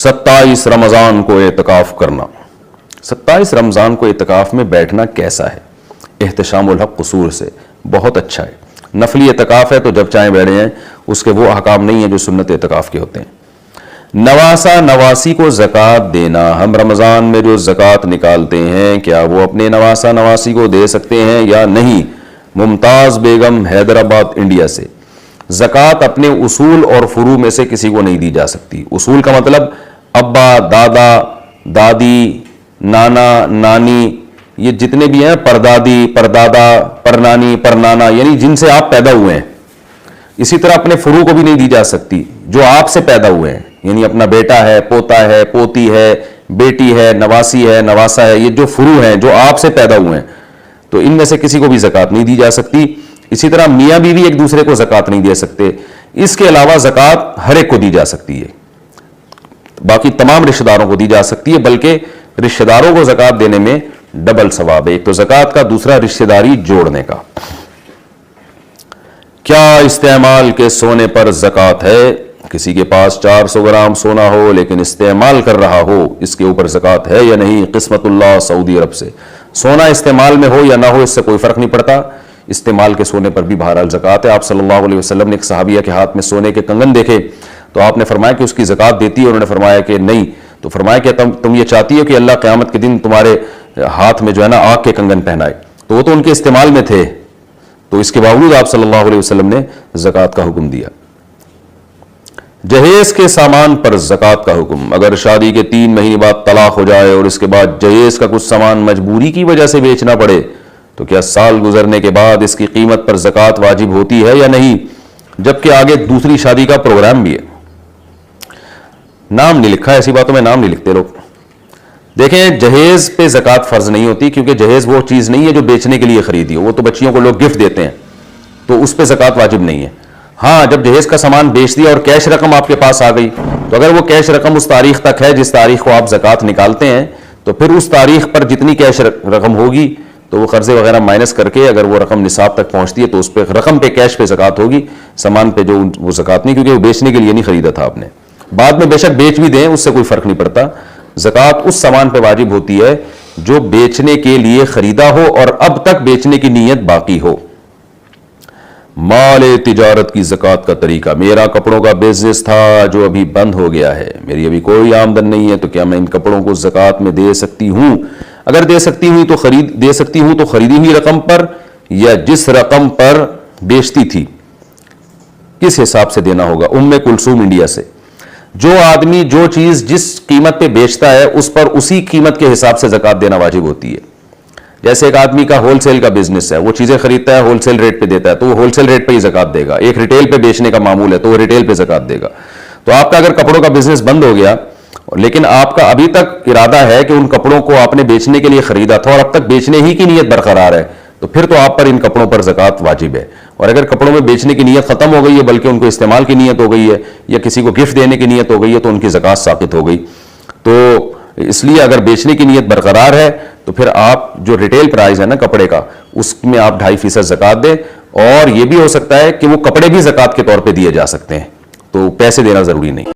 27 रमज़ान को एतकाफ़ करना। 27 रमज़ान को एतकाफ़ में बैठना कैसा है? एहतशामुल हक़ क़ुसूर से बहुत अच्छा है। नफली एतकाफ़ है तो जब चाहें बैठे हैं, उसके वो अहकाम नहीं है जो सुन्नत एतकाफ़ के होते हैं। नवासा नवासी को ज़कात देना, हम रमज़ान में जो ज़कात निकालते हैं क्या वो अपने नवासा नवासी को दे सकते हैं या नहीं? मुमताज़ बेगम हैदराबाद इंडिया से। ज़कात अपने उसूल और फ़ुरू में से किसी को नहीं दी जा सकती। उसूल का मतलब अब्बा, दादा, दादी, नाना, नानी, ये जितने भी हैं, परदादी, परदादा, परनानी, परनाना, यानी जिनसे आप पैदा हुए हैं। इसी तरह अपने फ़ुरू को भी नहीं दी जा सकती जो आपसे पैदा हुए हैं, यानी अपना बेटा है, पोता है, पोती है, बेटी है, नवासी है, नवासा है, ये जो फ़ुरू हैं जो आपसे पैदा हुए हैं, तो इनमें से किसी को भी ज़कात नहीं दी जा सकती। इसी तरह मियाँ बीवी एक दूसरे को ज़कात नहीं दे सकते। इसके अलावा ज़कात हर एक को दी जा सकती है, बाकी तमाम रिश्तेदारों को दी जा सकती है, बल्कि रिश्तेदारों को ज़कात देने में डबल सवाब है, एक तो ज़कात का, दूसरा रिश्तेदारी जोड़ने का। क्या इस्तेमाल के सोने पर ज़कात है? किसी के पास 400 ग्राम सोना हो लेकिन इस्तेमाल कर रहा हो, इसके ऊपर ज़कात है या नहीं? किस्मतुल्लाह सऊदी अरब से। सोना इस्तेमाल में हो या ना हो, इससे कोई फ़र्क नहीं पड़ता, इस्तेमाल के सोने पर भी बहरहाल ज़कात है। आप सल्लल्लाहु अलैहि वसल्लम ने एक सहाबिया के हाथ में सोने के कंगन देखे तो आपने फरमाया कि उसकी ज़कात देती है? उन्होंने फरमाया कि नहीं। तो फरमाया कि तुम ये चाहती हो कि अल्लाह क़यामत के दिन तुम्हारे हाथ में जो है ना आग के कंगन पहनाए? तो वो तो उनके इस्तेमाल में थे, तो इसके बावजूद आप सल्लल्लाहु अलैहि वसल्लम ने ज़कात का हुक्म दिया। जहेज के सामान पर ज़कात का हुक्म। अगर शादी के 3 महीने बाद तलाक हो जाए और इसके बाद जहेज का कुछ सामान मजबूरी की वजह से बेचना पड़े तो क्या साल गुजरने के बाद इसकी कीमत पर ज़कात वाजिब होती है या नहीं? जबकि आगे दूसरी शादी का प्रोग्राम भी है। नाम नहीं लिखा, ऐसी बातों में नाम नहीं लिखते लोग। देखें, जहेज पे ज़कात फ़र्ज नहीं होती, क्योंकि जहेज वो चीज़ नहीं है जो बेचने के लिए खरीदी हो, वो तो बच्चियों को लोग गिफ्ट देते हैं, तो उस पर ज़कात वाजिब नहीं है। हाँ, जब जहेज का सामान बेच दिया और कैश रकम आपके पास आ गई, तो अगर वो कैश रकम उस तारीख तक है जिस तारीख को आप ज़कात निकालते हैं, तो फिर उस तारीख पर जितनी कैश रकम होगी तो वो कर्जे वगैरह माइनस करके अगर वो रकम निसाब तक पहुंचती है तो उस पर रकम पे, कैश पे ज़कात होगी, सामान पे जो वो ज़कात नहीं, क्योंकि वो बेचने के लिए नहीं खरीदा था आपने। बाद में बेशक बेच भी दें, उससे कोई फ़र्क नहीं पड़ता। ज़कात उस सामान पे वाजिब होती है जो बेचने के लिए खरीदा हो और अब तक बेचने की नीयत बाकी हो। माल तिजारत की ज़कात का तरीका। मेरा कपड़ों का बिजनेस था जो अभी बंद हो गया है, मेरी अभी कोई आमदन नहीं है, तो क्या मैं इन कपड़ों को ज़कात में दे सकती हूँ? अगर दे सकती हूँ तो खरीदी हुई रकम पर या जिस रकम पर बेचती थी, किस हिसाब से देना होगा? उम्मे कुलसूम इंडिया से। जो आदमी जो चीज जिस कीमत पे बेचता है उस पर उसी कीमत के हिसाब से ज़कात देना वाजिब होती है। जैसे एक आदमी का होलसेल का बिजनेस है, वो चीजें खरीदता है, होलसेल रेट पे देता है, तो वो होलसेल रेट पे ही ज़कात देगा। एक रिटेल पे बेचने का मामूल है तो वो रिटेल पे ज़कात देगा। तो आपका अगर कपड़ों का बिजनेस बंद हो गया लेकिन आपका अभी तक इरादा है कि उन कपड़ों को आपने बेचने के लिए खरीदा था और अब तक बेचने ही की नीयत बरकरार है, तो फिर तो आप पर इन कपड़ों पर ज़कात वाजिब है। और अगर कपड़ों में बेचने की नीयत खत्म हो गई है, बल्कि उनको इस्तेमाल की नीयत हो गई है या किसी को गिफ्ट देने की नीयत हो गई है, तो उनकी ज़कात साक़ित हो गई। तो इसलिए अगर बेचने की नीयत बरकरार है तो फिर आप जो रिटेल प्राइस है ना कपड़े का, उसमें आप 2.5% ज़कात दें। और यह भी हो सकता है कि वो कपड़े भी ज़कात के तौर पर दिए जा सकते हैं, तो पैसे देना ज़रूरी नहीं।